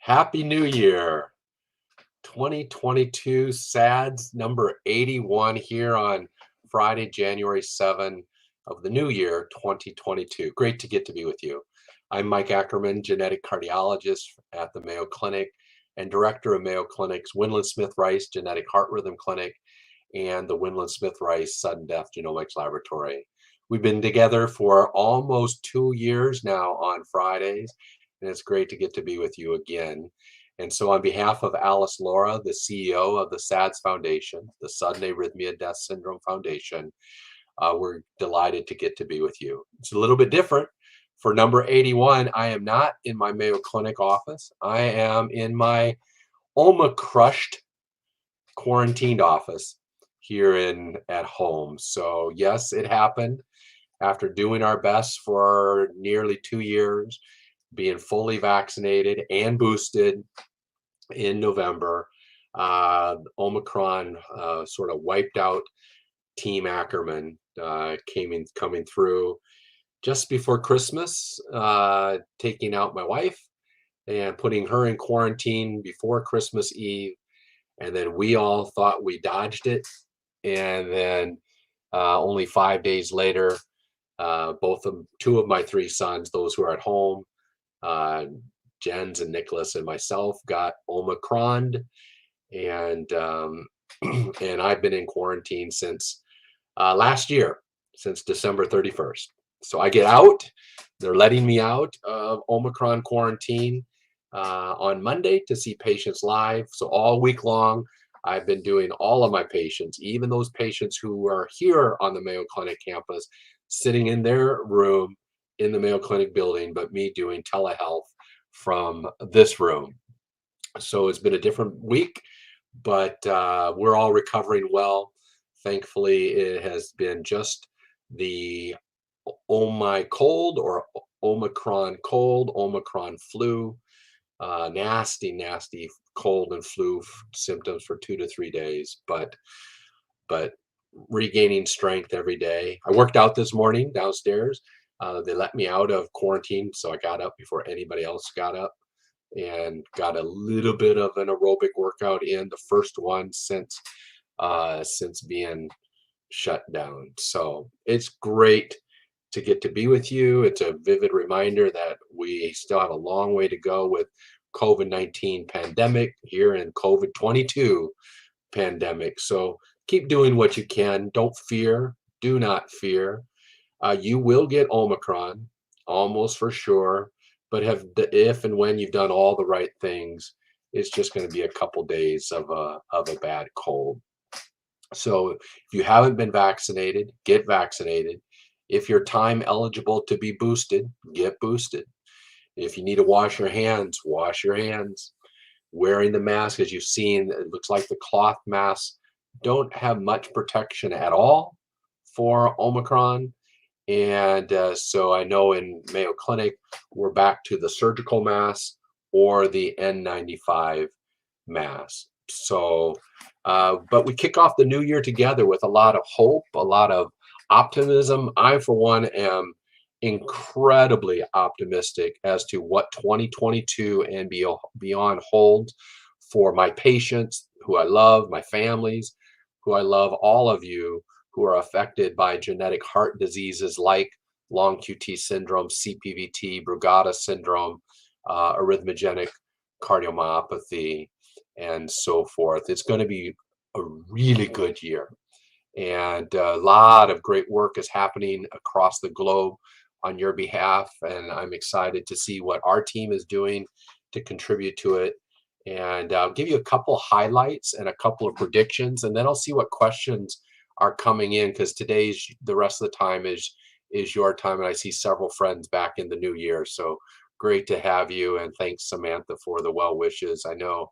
Happy New Year. 2022 SADS number 81 here on Friday, January 7 of the new year, 2022. Great to get to be with you. I'm Mike Ackerman, genetic cardiologist at the Mayo Clinic and director of Mayo Clinic's Windland Smith Rice Genetic Heart Rhythm Clinic and the Windland Smith Rice Sudden Death Genomics Laboratory. We've been together for almost 2 years now on Fridays, and it's great to get to be with you again. And so on behalf of Alice Laura, the CEO of the SADS Foundation, the Sudden Arrhythmia Death Syndrome Foundation, we're delighted to get to be with you. It's a little bit different. For number 81, I am not in my Mayo Clinic office. I am in my crushed quarantined office here at home. So yes, it happened after doing our best for nearly 2 years, being fully vaccinated and boosted in November. Omicron sort of wiped out Team Ackerman, coming through just before Christmas, taking out my wife and putting her in quarantine before Christmas Eve. And then we all thought we dodged it. And then only 5 days later, two of my 3 sons, those who are at home, Jens and Nicholas and myself, got Omicroned, and and I've been in quarantine since last year, since December 31st. So I get out. They're letting me out of Omicron quarantine on Monday to see patients live. So all week long, I've been doing all of my patients, even those patients who are here on the Mayo Clinic campus, sitting in their room in the Mayo Clinic building, but me doing telehealth from this room. So it's been a different week, but we're all recovering well. Thankfully, it has been just the Omicron cold, Omicron flu, nasty cold and flu symptoms for 2 to 3 days, but regaining strength every day. I worked out this morning downstairs. They let me out of quarantine, so I got up before anybody else got up and got a little bit of an aerobic workout in, the first one since being shut down. So it's great to get to be with you. It's a vivid reminder that we still have a long way to go with COVID-19 pandemic here in COVID-22 pandemic. So keep doing what you can. Don't fear. Do not fear. You will get Omicron, almost for sure. But if and when you've done all the right things, it's just going to be a couple days of a bad cold. So if you haven't been vaccinated, get vaccinated. If you're time eligible to be boosted, get boosted. If you need to wash your hands, wash your hands. Wearing the mask, as you've seen, it looks like the cloth masks don't have much protection at all for Omicron. And so I know in Mayo Clinic, we're back to the surgical mask or the N95 mask. So, but we kick off the new year together with a lot of hope, a lot of optimism. I, for one, am incredibly optimistic as to what 2022 and beyond holds for my patients who I love, my families who I love, all of you who are affected by genetic heart diseases like long QT syndrome, CPVT, Brugada syndrome, arrhythmogenic cardiomyopathy, and so forth. It's going to be a really good year. And a lot of great work is happening across the globe on your behalf. And I'm excited to see what our team is doing to contribute to it. And I'll give you a couple highlights and a couple of predictions, and then I'll see what questions are coming in, because the rest of the time is your time, and I see several friends back in the new year. So great to have you, and thanks, Samantha, for the well wishes. I know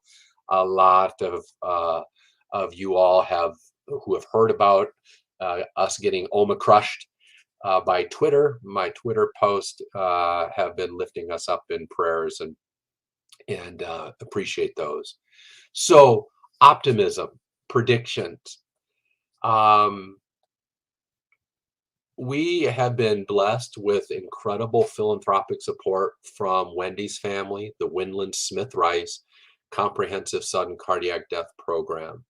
a lot of you all who have heard about us getting Omicrushed by Twitter. My Twitter post have been lifting us up in prayers, and appreciate those. So optimism, predictions. We have been blessed with incredible philanthropic support from Wendy's family, the Winland Smith Rice Comprehensive Sudden Cardiac Death Program.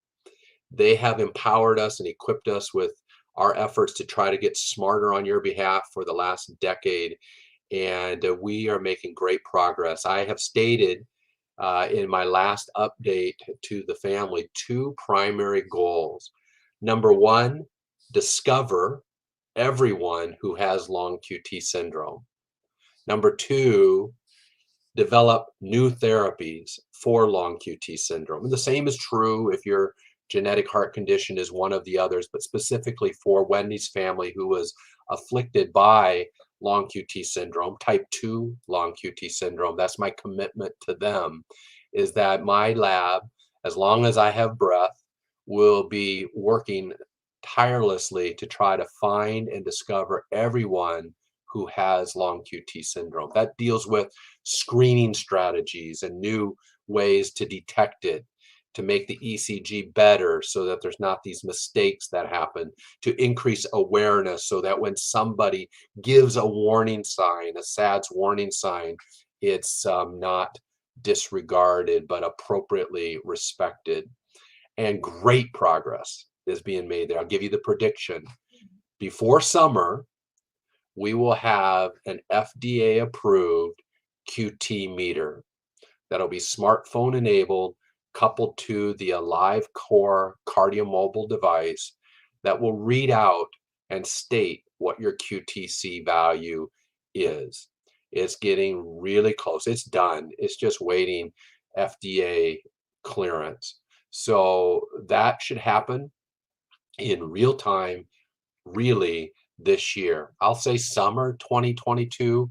They have empowered us and equipped us with our efforts to try to get smarter on your behalf for the last decade, and we are making great progress. I have stated in my last update to the family two primary goals. Number one, discover everyone who has long QT syndrome. Number two, develop new therapies for long QT syndrome. And the same is true if your genetic heart condition is one of the others, but specifically for Wendy's family who was afflicted by long QT syndrome, type 2 long QT syndrome. That's my commitment to them, is that my lab, as long as I have breath, will be working tirelessly to try to find and discover everyone who has long QT syndrome. That deals with screening strategies and new ways to detect it, to make the ECG better so that there's not these mistakes that happen, to increase awareness so that when somebody gives a warning sign, a SADS warning sign, it's not disregarded but appropriately respected. And great progress is being made there. I'll give you the prediction. Before summer, we will have an FDA approved QT meter that'll be smartphone enabled, coupled to the AliveCor cardiomobile device that will read out and state what your QTC value is. It's getting really close. It's done. It's just waiting FDA clearance. So that should happen in real time, really, this year. I'll say summer 2022,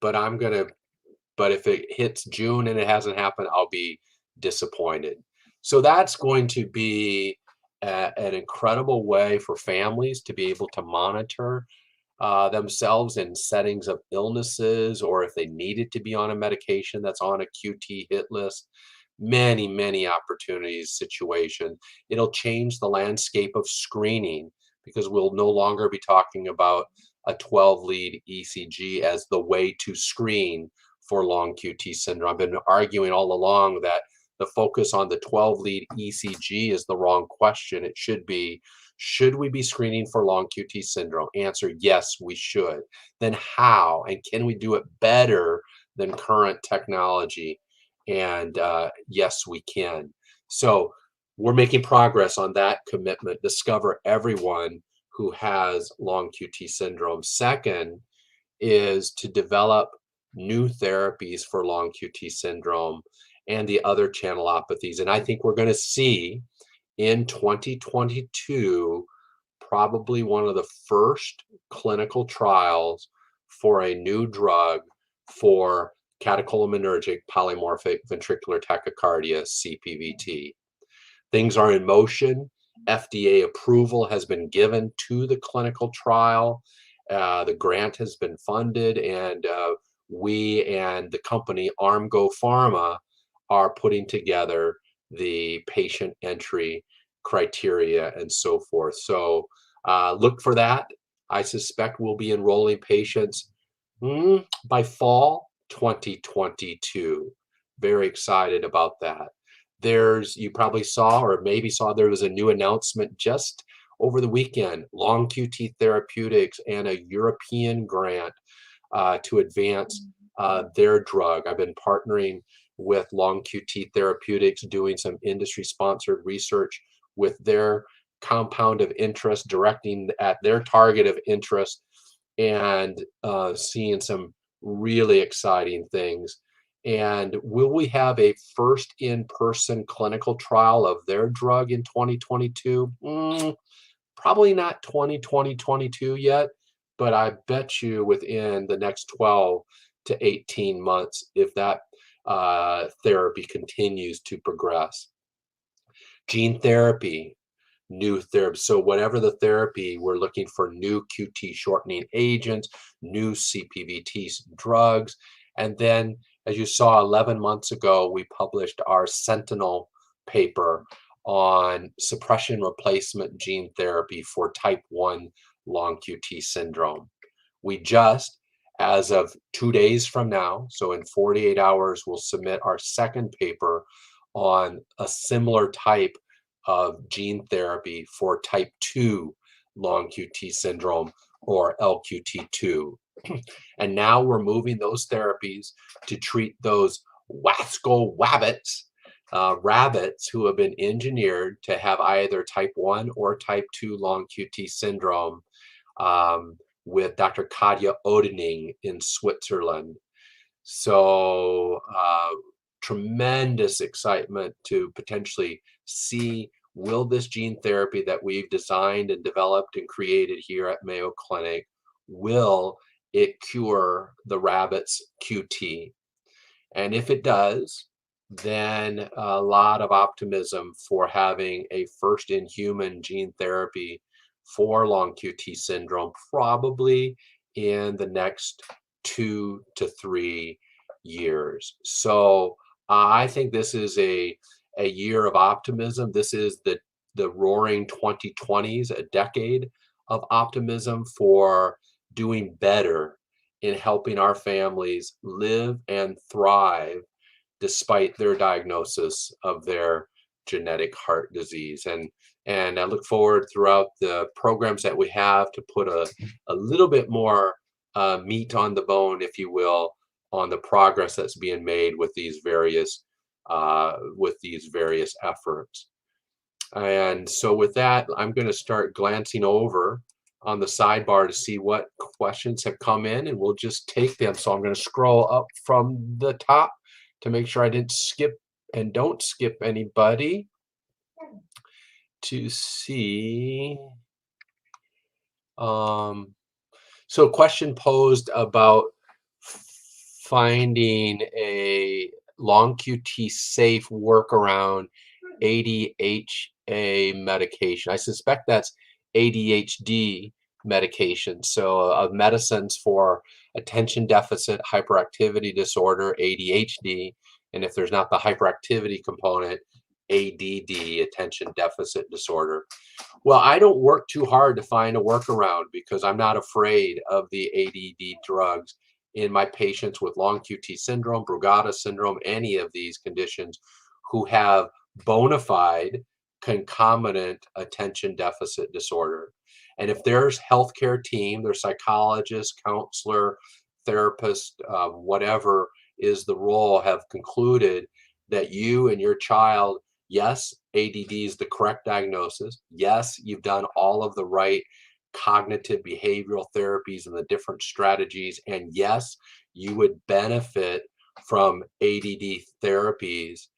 but if it hits June and it hasn't happened, I'll be disappointed. So that's going to be an incredible way for families to be able to monitor themselves in settings of illnesses, or if they needed to be on a medication that's on a QT hit list. Many opportunities, situation. It'll change the landscape of screening because we'll no longer be talking about a 12-lead ECG as the way to screen for long QT syndrome. I've been arguing all along that the focus on the 12-lead ECG is the wrong question. It should be, should we be screening for long QT syndrome? Answer, yes, we should. Then how? And can we do it better than current technology? And yes, we can. So we're making progress on that commitment. Discover everyone who has long QT syndrome. Second is to develop new therapies for long QT syndrome and the other channelopathies. And I think we're going to see in 2022 probably one of the first clinical trials for a new drug for catecholaminergic polymorphic ventricular tachycardia, CPVT. Things are in motion. FDA approval has been given to the clinical trial. The grant has been funded, and we and the company Armgo Pharma are putting together the patient entry criteria and so forth. So look for that. I suspect we'll be enrolling patients by fall 2022. Very excited about that. You probably saw, or maybe saw, there was a new announcement just over the weekend, Long QT Therapeutics and a European grant to advance their drug. I've been partnering with Long QT Therapeutics, doing some industry-sponsored research with their compound of interest, directing at their target of interest, and seeing some really exciting things. And will we have a first in-person clinical trial of their drug in 2022? Probably not 2022 yet, but I bet you within the next 12 to 18 months, if that therapy continues to progress. Gene therapy, new therapy. So whatever the therapy, we're looking for new QT shortening agents, new CPVT drugs. And then, as you saw 11 months ago, we published our Sentinel paper on suppression replacement gene therapy for type 1 long QT syndrome. We just, as of 2 days from now, so in 48 hours, we'll submit our second paper on a similar type of gene therapy for type 2 long QT syndrome, or LQT2. And now we're moving those therapies to treat those wasco wabbits, rabbits who have been engineered to have either type 1 or type 2 long QT syndrome, with Dr. Katja Odening in Switzerland. So tremendous excitement to potentially see, will this gene therapy that we've designed and developed and created here at Mayo Clinic, will it cure the rabbit's QT? And if it does, then a lot of optimism for having a first in human gene therapy for long QT syndrome, probably in the next 2 to 3 years. So I think this is a year of optimism. This is the roaring 2020s, a decade of optimism for doing better in helping our families live and thrive despite their diagnosis of their genetic heart disease. And I look forward throughout the programs that we have to put a little bit more meat on the bone, if you will, on the progress that's being made with these various efforts. And so with that, I'm going to start glancing over on the sidebar to see what questions have come in, and we'll just take them. So I'm going to scroll up from the top to make sure I didn't skip and don't skip anybody to see. So question posed about finding a long QT safe workaround ADHA medication. I suspect that's ADHD medication. So medicines for attention deficit hyperactivity disorder, ADHD, and if there's not the hyperactivity component, ADD, attention deficit disorder. Well, I don't work too hard to find a workaround because I'm not afraid of the ADD drugs in my patients with long QT syndrome, Brugada syndrome, any of these conditions who have bona fide concomitant attention deficit disorder. And if there's healthcare team, their psychologist, counselor, therapist, whatever is the role, have concluded that you and your child, yes, ADD is the correct diagnosis. Yes, you've done all of the right cognitive behavioral therapies and the different strategies. And yes, you would benefit from ADD therapies.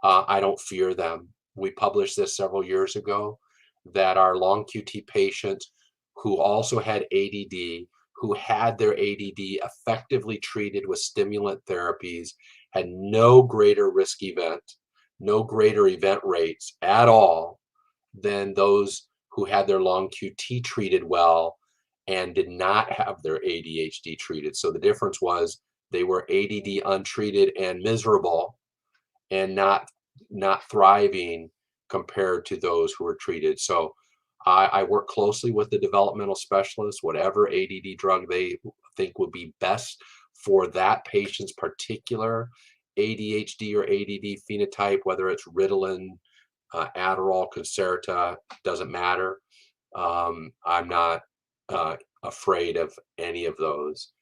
I don't fear them. We published this several years ago, that our long QT patients who also had ADD, who had their ADD effectively treated with stimulant therapies, had no greater risk event, no greater event rates at all than those who had their long QT treated well and did not have their ADHD treated. So the difference was they were ADD untreated and miserable and not thriving compared to those who were treated. So I work closely with the developmental specialists, whatever ADD drug they think would be best for that patient's particular ADHD or ADD phenotype, whether it's Ritalin, Adderall, Concerta, doesn't matter. I'm not afraid of any of those.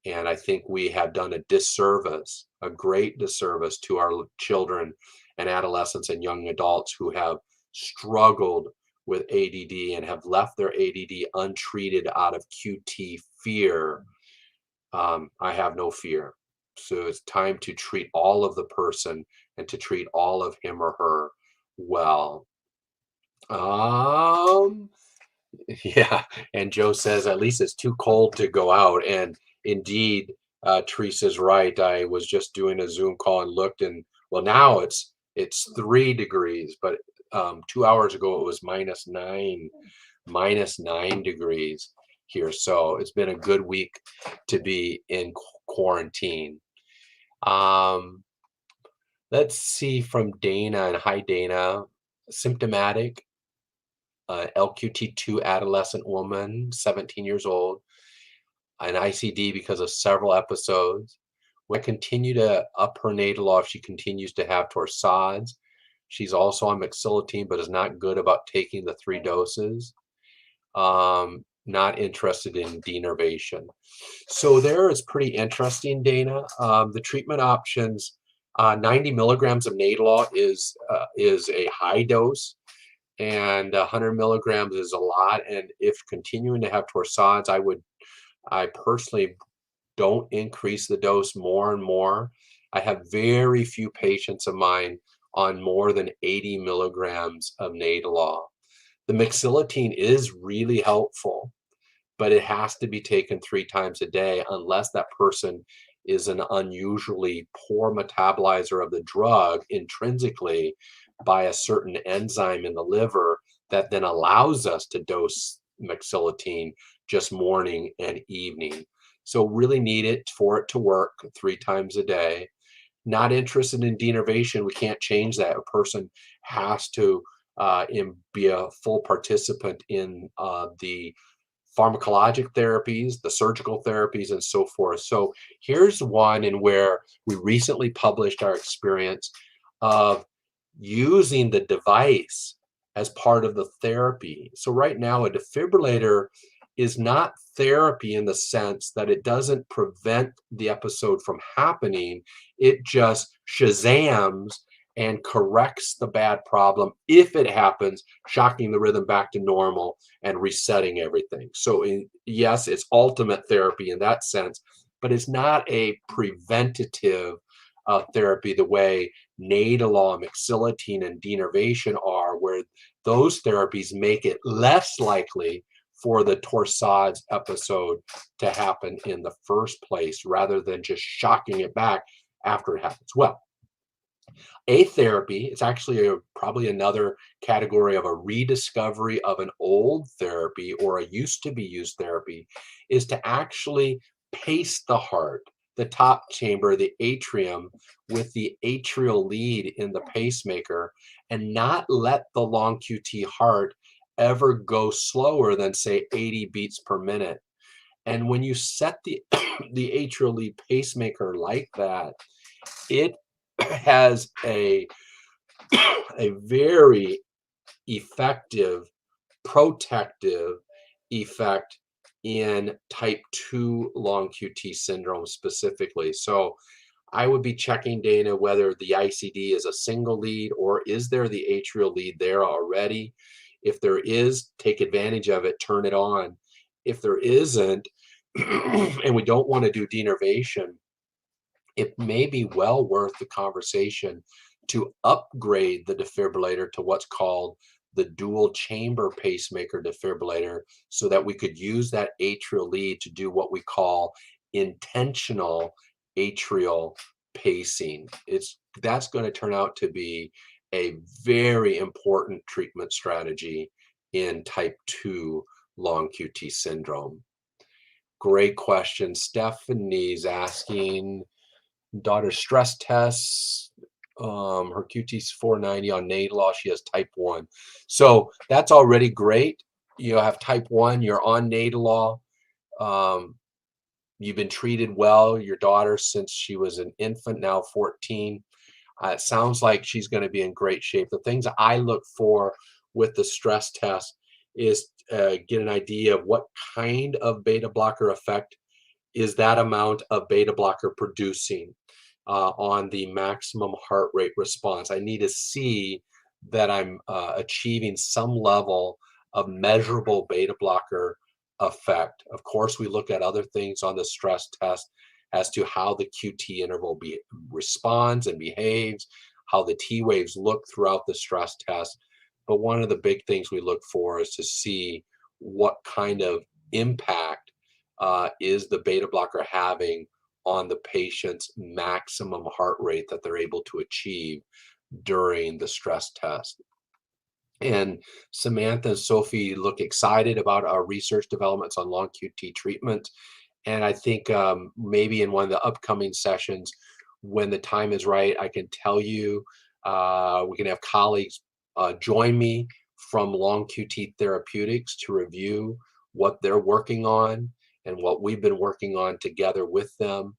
And I think we have done a disservice, a great disservice to our children and adolescents and young adults who have struggled with ADD and have left their ADD untreated out of QT fear. I have no fear. So it's time to treat all of the person and to treat all of him or her well. Yeah, and Joe says at least it's too cold to go out. And indeed, Teresa's right. I was just doing a Zoom call and looked, and well, now it's 3 degrees, but 2 hours ago it was -9 degrees here. So it's been a good week to be in quarantine. Let's see from Dana, and hi Dana. Symptomatic LQT2 adolescent woman, 17 years old, an ICD because of several episodes. We continue to up her Nadolol if she continues to have torsades. She's also on Mexilotine, but is not good about taking the 3 doses. Not interested in denervation. So there is pretty interesting, Dana. The treatment options, 90 milligrams of Nadolol is a high dose, and 100 milligrams is a lot. And if continuing to have torsades, I personally don't increase the dose more and more. I have very few patients of mine on more than 80 milligrams of Nadolol. The Mexilotine is really helpful, but it has to be taken 3 times a day unless that person is an unusually poor metabolizer of the drug intrinsically by a certain enzyme in the liver that then allows us to dose Mexilotine just morning and evening. So really need it for it to work 3 times a day. Not interested in denervation. We can't change that. A person has to be a full participant in the pharmacologic therapies, the surgical therapies, and so forth. So here's one in where we recently published our experience of using the device as part of the therapy. So right now, a defibrillator is not therapy in the sense that it doesn't prevent the episode from happening. It just shazams and corrects the bad problem if it happens, shocking the rhythm back to normal and resetting everything. So yes, it's ultimate therapy in that sense, but it's not a preventative therapy the way Nadolol, Mexilotine, and denervation are, where those therapies make it less likely for the torsades episode to happen in the first place, rather than just shocking it back after it happens. Well, a therapy, it's actually probably another category of a rediscovery of an old therapy or a used to be used therapy, is to actually pace the heart, the top chamber, the atrium, with the atrial lead in the pacemaker, and not let the long QT heart ever go slower than, say, 80 beats per minute. And when you set the the atrial lead pacemaker like that, it has a very effective protective effect in type 2 long QT syndrome specifically. So I would be checking, Dana, whether the ICD is a single lead or is there the atrial lead there already. If there is, take advantage of it, turn it on. If there isn't, and we don't want to do denervation, it may be well worth the conversation to upgrade the defibrillator to what's called the dual chamber pacemaker defibrillator, so that we could use that atrial lead to do what we call intentional atrial pacing. That's going to turn out to be a very important treatment strategy in type 2 long QT syndrome. Great question. Stephanie's asking, daughter stress tests, her QT's 490 on Nadolol, she has type 1. So that's already great. You have type 1, you're on Nadolol, you've been treated well, your daughter, since she was an infant, now 14. It sounds like she's going to be in great shape. The things I look for with the stress test is get an idea of what kind of beta blocker effect is that amount of beta blocker producing on the maximum heart rate response. I need to see that I'm achieving some level of measurable beta blocker effect. Of course, we look at other things on the stress test as to how the QT interval responds and behaves, how the T waves look throughout the stress test. But one of the big things we look for is to see what kind of impact is the beta blocker having on the patient's maximum heart rate that they're able to achieve during the stress test. And Samantha and Sophie look excited about our research developments on long QT treatment. And I think maybe in one of the upcoming sessions, when the time is right, I can tell you, we can have colleagues join me from Long QT Therapeutics to review what they're working on and what we've been working on together with them,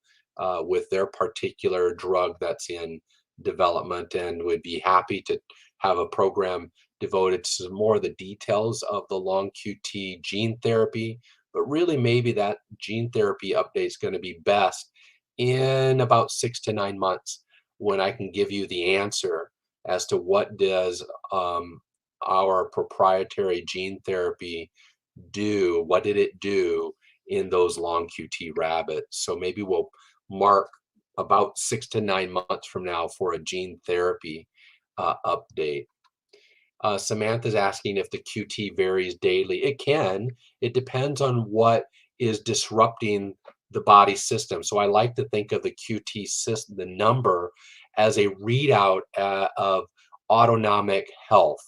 with their particular drug that's in development, and would be happy to have a program devoted to some more of the details of the long QT gene therapy. But really, maybe that gene therapy update is going to be best in about 6 to 9 months, when I can give you the answer as to what does our proprietary gene therapy do, what did it do in those long QT rabbits. So maybe we'll mark about 6 to 9 months from now for a gene therapy update. Samantha's asking if the QT varies daily. It can. It depends on what is disrupting the body system. So I like to think of the QT system, the number, as a readout of autonomic health,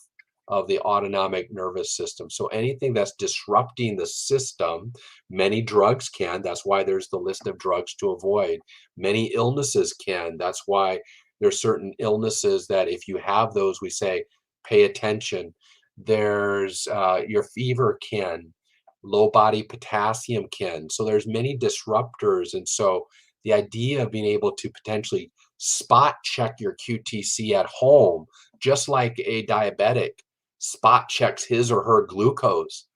of the autonomic nervous system. So anything that's disrupting the system, many drugs can. That's why there's the list of drugs to avoid. Many illnesses can. That's why there's certain illnesses that if you have those, we say, pay attention. There's your fever can, low body potassium can. So there's many disruptors. And so the idea of being able to potentially spot check your QTC at home, just like a diabetic spot checks his or her glucose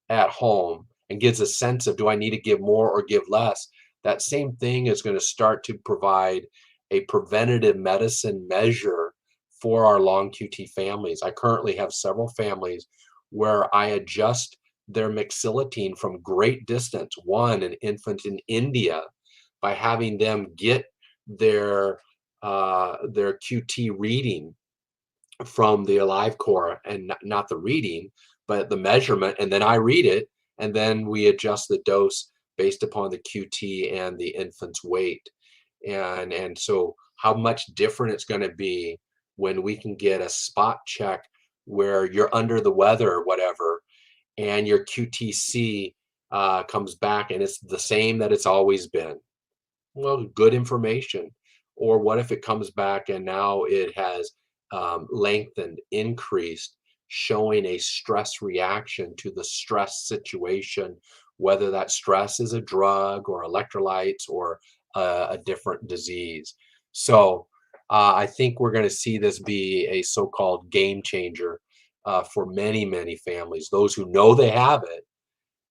at home and gives a sense of, do I need to give more or give less? That same thing is going to start to provide a preventative medicine measure for our long QT families. I currently have several families where I adjust their mixilotine from great distance. One, an infant in India, by having them get their QT reading from the Alive Core, and not the reading, but the measurement, and then I read it, and then we adjust the dose based upon the QT and the infant's weight. And so how much different it's going to be when we can get a spot check where you're under the weather or whatever, and your QTC comes back and it's the same that it's always been. Well, good information. Or what if it comes back and now it has lengthened, increased, showing a stress reaction to the stress situation, whether that stress is a drug or electrolytes or a different disease. So I think we're going to see this be a so-called game changer for many, many families, those who know they have it,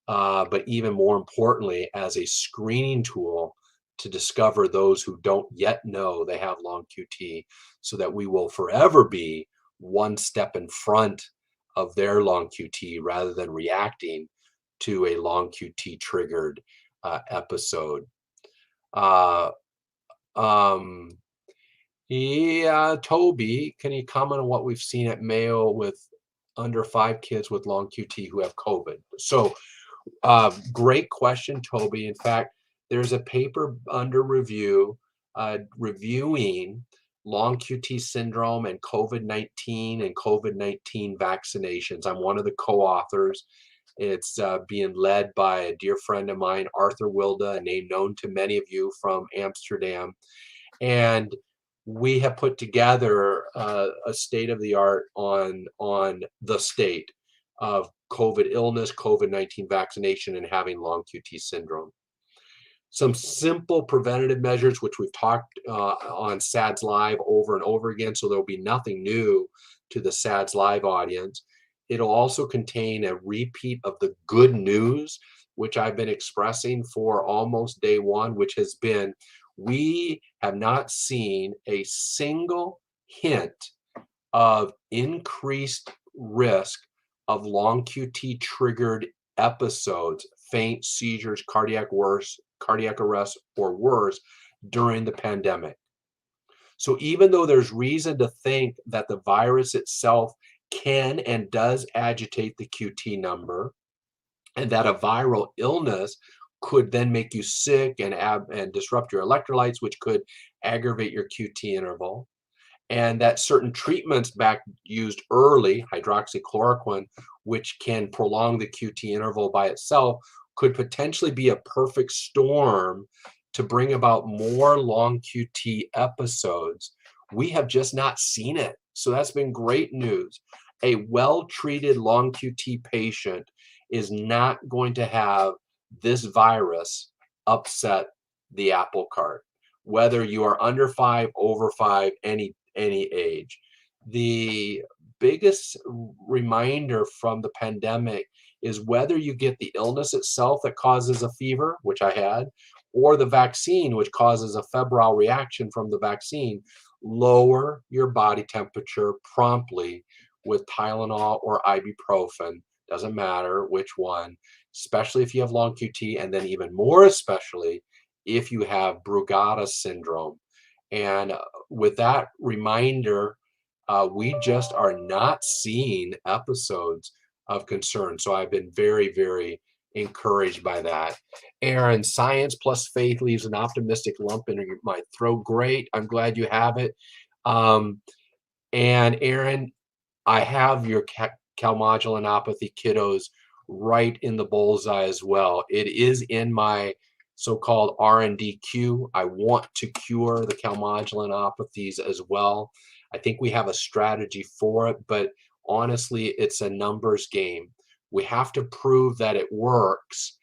but even more importantly, as a screening tool to discover those who don't yet know they have long QT, so that we will forever be one step in front of their long QT rather than reacting to a long QT triggered episode. Yeah, Toby, can you comment on what we've seen at Mayo with under 5 kids with long QT who have COVID? So great question, Toby. In fact, there's a paper under review reviewing long QT syndrome and COVID-19 and COVID-19 vaccinations. I'm one of the co-authors. It's being led by a dear friend of mine, Arthur Wilde, a name known to many of you from Amsterdam. And we have put together a state of the art on the state of COVID illness, COVID-19 vaccination, and having long QT syndrome. Some simple preventative measures, which we've talked on SADS Live over and over again, so there'll be nothing new to the SADS Live audience. It'll also contain a repeat of the good news, which I've been expressing for almost day one, which has been, we have not seen a single hint of increased risk of long QT triggered episodes, faint, seizures, cardiac arrest, or worse during the pandemic. So even though there's reason to think that the virus itself can and does agitate the QT number, and that a viral illness could then make you sick and disrupt your electrolytes, which could aggravate your QT interval, and that certain treatments back used early, hydroxychloroquine, which can prolong the QT interval by itself, could potentially be a perfect storm to bring about more long QT episodes. We have just not seen it. So that's been great news. A well-treated long QT patient is not going to have this virus upset the apple cart, whether you are under 5, over 5, any age. The biggest reminder from the pandemic is whether you get the illness itself that causes a fever, which I had, or the vaccine, which causes a febrile reaction from the vaccine, lower your body temperature promptly with Tylenol or ibuprofen, doesn't matter which one, especially if you have long QT, and then even more especially if you have Brugada syndrome. And with that reminder, we just are not seeing episodes of concern. So I've been very, very encouraged by that. Aaron, science plus faith leaves an optimistic lump in my throat. Great. I'm glad you have it. Um, and Aaron, I have your calmodulopathy kiddos right in the bullseye as well. It is in my so-called R&D queue. I want to cure the calmodulopathies as well. I think we have a strategy for it, but honestly, it's a numbers game. We have to prove that it works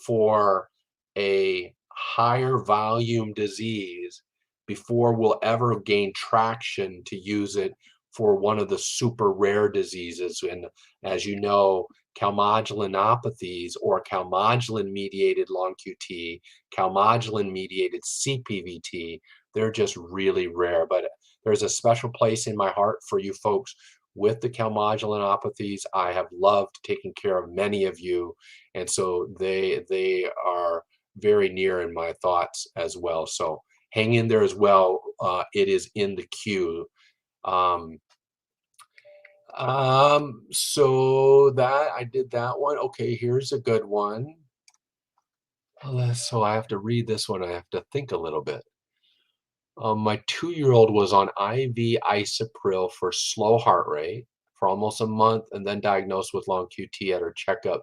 for a higher volume disease before we'll ever gain traction to use it for one of the super rare diseases. And as you know, calmodulopathies or calmodulin-mediated long QT, calmodulin-mediated CPVT, they're just really rare. But there's a special place in my heart for you folks with the calmodulopathies. I have loved taking care of many of you, and so they are very near in my thoughts as well. So hang in there as well. It is in the queue. Um, so that I did that one. Okay, here's a good one. So I have to read this one. I have to think a little bit. My 2-year-old was on IV Isopril for slow heart rate for almost a month, and then diagnosed with long QT at her checkup,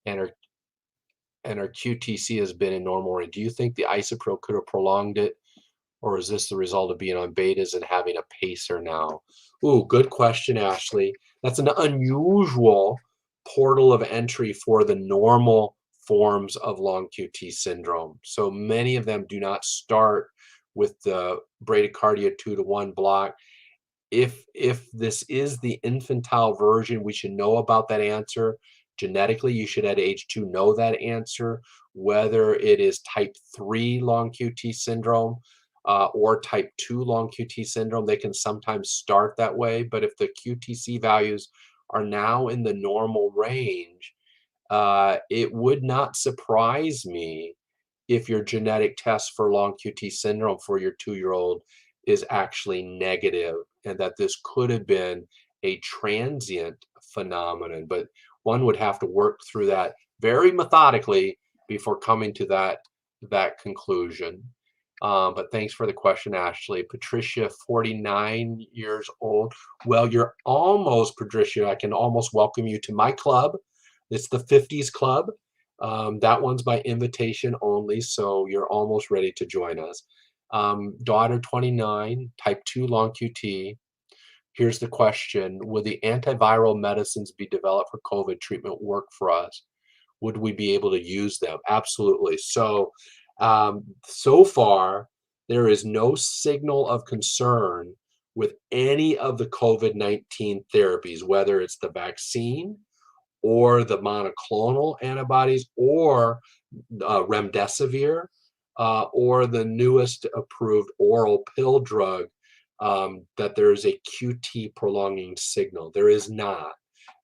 and her QTC has been in normal range. Do you think the Isopril could have prolonged it? Or is this the result of being on betas and having a pacer now? Ooh, good question, Ashley. That's an unusual portal of entry for the normal forms of long QT syndrome. So many of them do not start with the bradycardia 2-to-1 block. If this is the infantile version, we should know about that answer. Genetically, you should at age 2 know that answer, whether it is type 3 long QT syndrome or type 2 long QT syndrome. They can sometimes start that way, but if the QTC values are now in the normal range, it would not surprise me if your genetic test for long QT syndrome for your 2-year-old is actually negative, and that this could have been a transient phenomenon. But one would have to work through that very methodically before coming to that conclusion. But thanks for the question, Ashley. Patricia, 49 years old. Well, you're almost, Patricia, I can almost welcome you to my club. It's the 50s Club. That one's by invitation only, so you're almost ready to join us. Daughter, 29, type 2 long QT. Here's the question. Would the antiviral medicines be developed for COVID treatment work for us? Would we be able to use them? Absolutely. So, so far, there is no signal of concern with any of the COVID-19 therapies, whether it's the vaccine or the monoclonal antibodies or remdesivir or the newest approved oral pill drug, that there is a QT prolonging signal. There is not.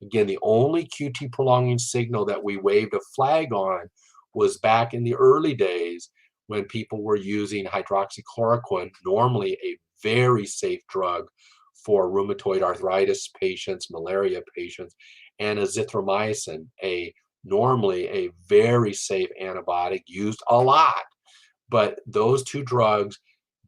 Again, the only QT prolonging signal that we waved a flag on was back in the early days when people were using hydroxychloroquine, normally a very safe drug for rheumatoid arthritis patients, malaria patients, and azithromycin, normally a very safe antibiotic used a lot. But those two drugs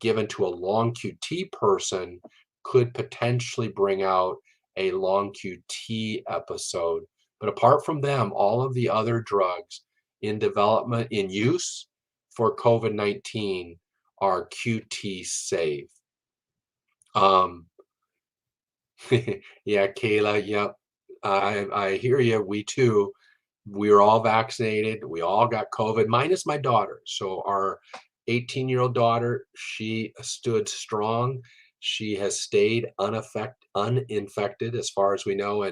given to a long QT person could potentially bring out a long QT episode. But apart from them, all of the other drugs in development, in use for COVID-19 are QT safe. Yeah, Kayla, yep. I hear you. We too. We were all vaccinated. We all got COVID, minus my daughter. So our 18-year-old daughter, she stood strong. She has stayed uninfected as far as we know.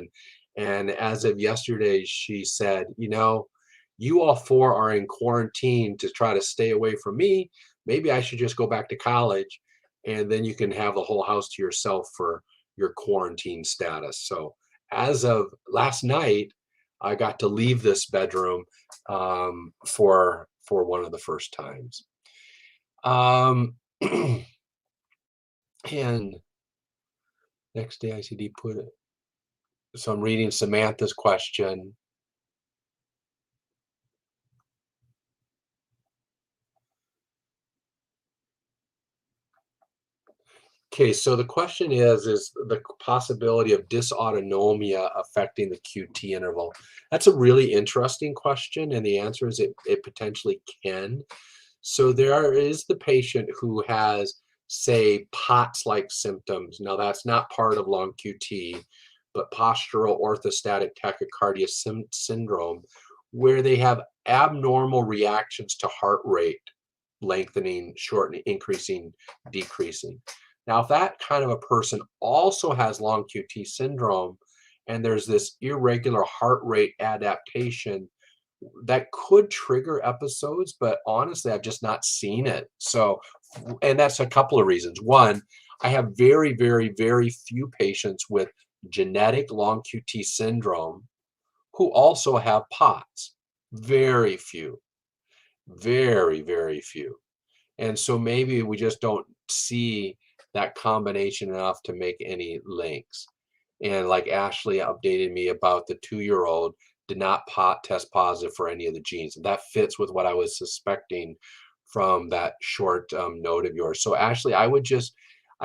And as of yesterday, she said, you all four are in quarantine to try to stay away from me. Maybe I should just go back to college, and then you can have the whole house to yourself for your quarantine status. So as of last night, I got to leave this bedroom for one of the first times. Um, and next day ICD put it. So I'm reading Samantha's question. Okay, so the question is the possibility of dysautonomia affecting the QT interval? That's a really interesting question, and the answer is it potentially can. So there is the patient who has, say, POTS-like symptoms. Now that's not part of long QT, but postural orthostatic tachycardia syndrome, where they have abnormal reactions to heart rate, lengthening, shortening, increasing, decreasing. Now, if that kind of a person also has long QT syndrome, and there's this irregular heart rate adaptation, that could trigger episodes, but honestly, I've just not seen it. So, and that's a couple of reasons. One, I have very, very, very few patients with genetic long QT syndrome who also have POTS. Very few, very, very few. And so maybe we just don't see that combination enough to make any links. And like Ashley updated me about the 2-year-old did not test positive for any of the genes. And that fits with what I was suspecting from that short note of yours. So Ashley, I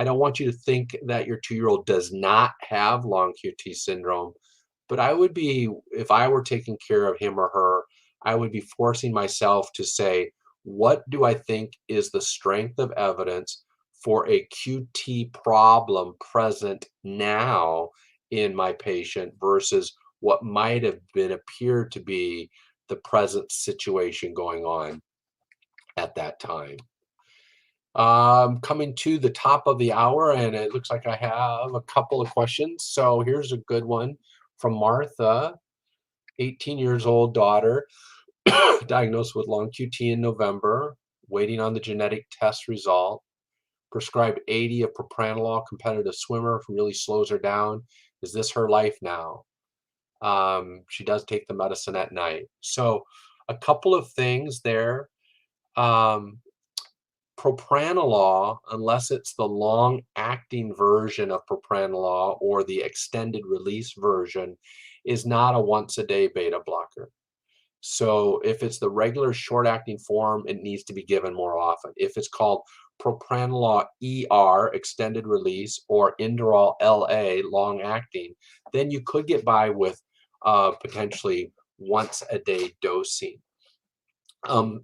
don't want you to think that your 2-year-old does not have long QT syndrome, but if I were taking care of him or her, I would be forcing myself to say, what do I think is the strength of evidence for a QT problem present now in my patient versus what might have been appeared to be the present situation going on at that time. Coming to the top of the hour, and it looks like I have a couple of questions. So here's a good one from Martha, 18 years old daughter, diagnosed with long QT in November, waiting on the genetic test result, prescribed 80 of propranolol, competitive swimmer, really slows her down. Is this her life now? She does take the medicine at night. So a couple of things there. Propranolol, unless it's the long-acting version of propranolol or the extended release version, is not a once-a-day beta blocker. So if it's the regular short-acting form, it needs to be given more often. If it's called propranolol ER, extended release, or Inderal LA, long-acting, then you could get by with potentially once-a-day dosing.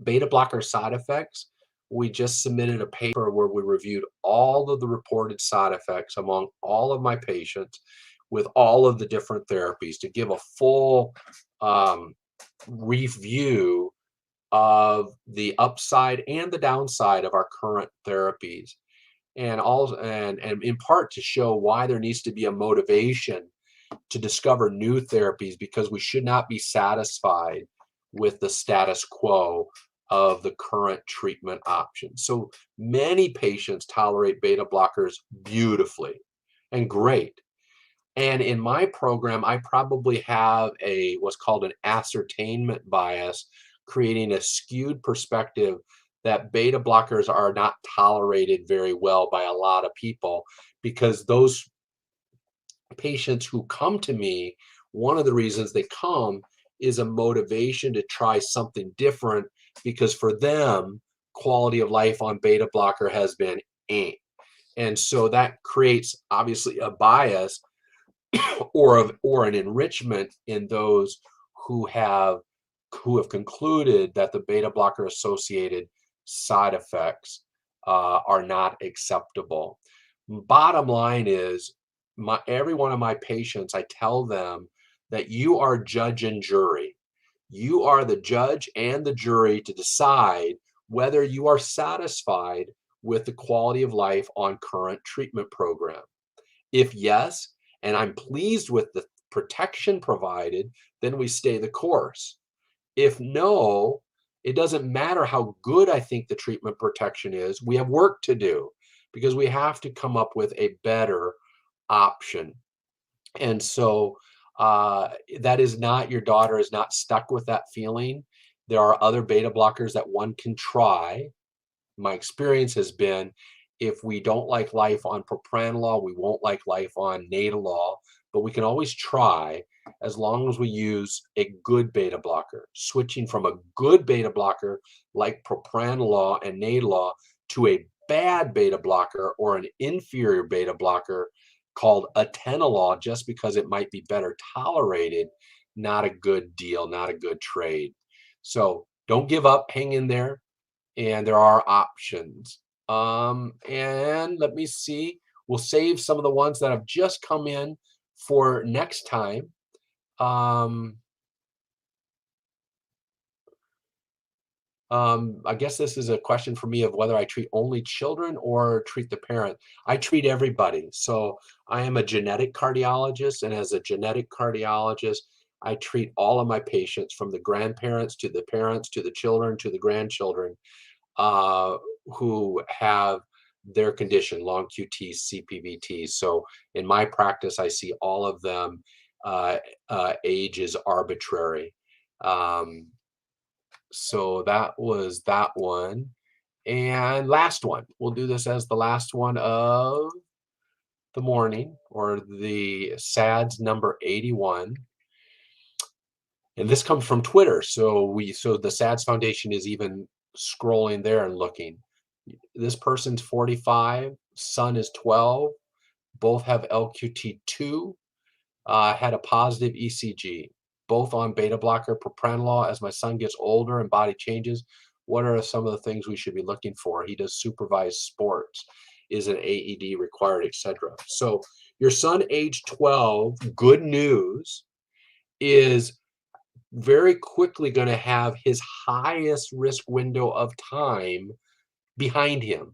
Beta blocker side effects. We just submitted a paper where we reviewed all of the reported side effects among all of my patients with all of the different therapies to give a full review of the upside and the downside of our current therapies, and in part to show why there needs to be a motivation to discover new therapies, because we should not be satisfied with the status quo of the current treatment options. So many patients tolerate beta blockers beautifully and great. And in my program, I probably have what's called an ascertainment bias, creating a skewed perspective that beta blockers are not tolerated very well by a lot of people, because those patients who come to me, one of the reasons they come is a motivation to try something different, because for them, quality of life on beta blocker has been eh. And so that creates obviously a bias or an enrichment in those who have concluded that the beta blocker associated side effects are not acceptable. Bottom line is, every one of my patients, I tell them that you are judge and jury. You are the judge and the jury to decide whether you are satisfied with the quality of life on current treatment program. If yes, and I'm pleased with the protection provided, then we stay the course. If no, it doesn't matter how good I think the treatment protection is. We have work to do because we have to come up with a better option. And so that is not, your daughter is not stuck with that feeling. There are other beta blockers that one can try. My experience has been, if we don't like life on propranolol, we won't like life on nadolol, but we can always try as long as we use a good beta blocker. Switching from a good beta blocker like propranolol and nadolol to a bad beta blocker or an inferior beta blocker called atenolol, just because it might be better tolerated, not a good deal, not a good trade. So don't give up, hang in there, and there are options. And let me see, we'll save some of the ones that have just come in for next time. I guess this is a question for me of whether I treat only children or treat the parent. I treat everybody. So I am a genetic cardiologist, and as a genetic cardiologist, I treat all of my patients, from the grandparents to the parents to the children to the grandchildren, uh, who have their condition, long QT, CPVT. So in my practice, I see all of them. Uh, Age is arbitrary. Um, so that was that one. And last one, we'll do this as the last one of the morning, or the SADS number 81. And this comes from Twitter. So the SADS Foundation is even scrolling there and looking. This person's 45, son is 12, both have LQT2, had a positive ECG, both on beta blocker propranolol. As my son gets older and body changes, what are some of the things we should be looking for? He does supervised sports. Is an AED required, etc.? So your son, age 12, good news, is very quickly going to have his highest risk window of time behind him.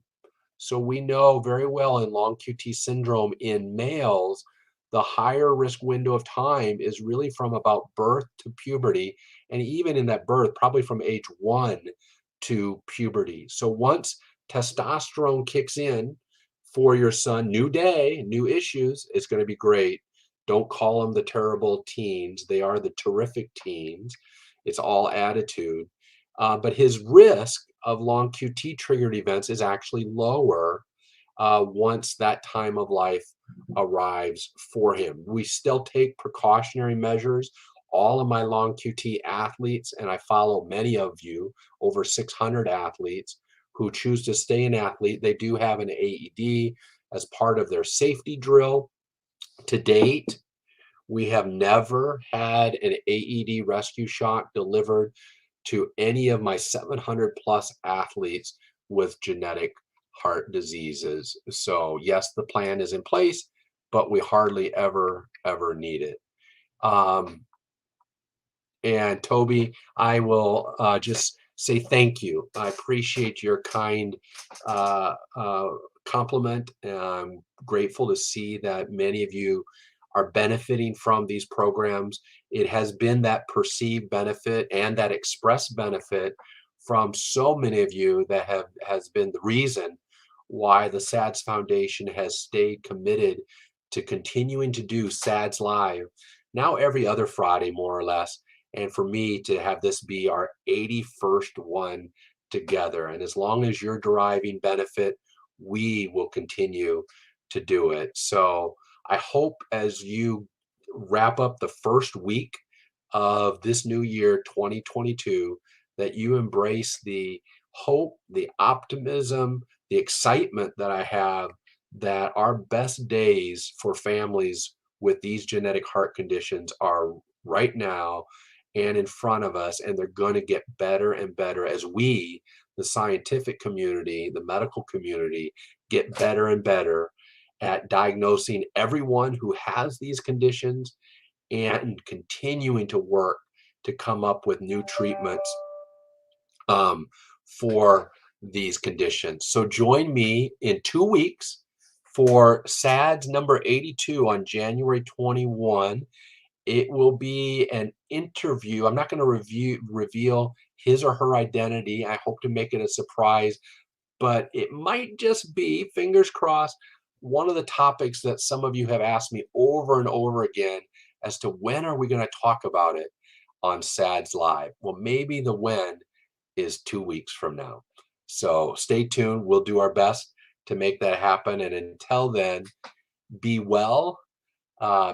So we know very well in long QT syndrome in males, the higher risk window of time is really from about birth to puberty, and even in that birth, probably from age 1 to puberty. So once testosterone kicks in for your son, new day, new issues, it's going to be great. Don't call them the terrible teens. They are the terrific teens. It's all attitude. But his risk of long QT triggered events is actually lower once that time of life arrives for him. We still take precautionary measures. All of my long QT athletes, and I follow many of you, over 600 athletes who choose to stay an athlete, they do have an AED as part of their safety drill. To date, we have never had an AED rescue shock delivered to any of my 700 plus athletes with genetic heart diseases. So yes, the plan is in place, but we hardly ever need it. And Toby, I will just say thank you. I appreciate your kind compliment. I'm grateful to see that many of you are benefiting from these programs. It has been that perceived benefit and that expressed benefit from so many of you that has been the reason why the SADS Foundation has stayed committed to continuing to do SADS Live now every other Friday, more or less, and for me to have this be our 81st one together. And as long as you're deriving benefit, we will continue to do it. So I hope as you wrap up the first week of this new year, 2022, that you embrace the hope, the optimism, the excitement that I have, that our best days for families with these genetic heart conditions are right now and in front of us, and they're going to get better and better as we, the scientific community, the medical community, get better and better. at diagnosing everyone who has these conditions and continuing to work to come up with new treatments for these conditions. So join me in 2 weeks for SADS number 82 on January 21. It will be an interview. I'm not going to reveal his or her identity. I hope to make it a surprise, but it might just be, fingers crossed, one of the topics that some of you have asked me over and over again as to when are we going to talk about it on SADS Live. Well, maybe the when is 2 weeks from now. So stay tuned. We'll do our best to make that happen. And until then, be well,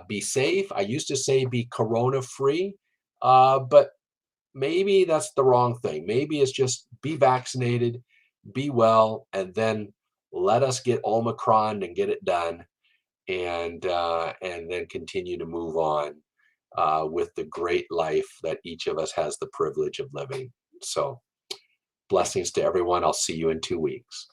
be safe. I used to say be corona free, but maybe that's the wrong thing. Maybe it's just be vaccinated, be well, and then let us get Omicron and get it done, and then continue to move on with the great life that each of us has the privilege of living. So blessings to everyone. I'll see you in 2 weeks.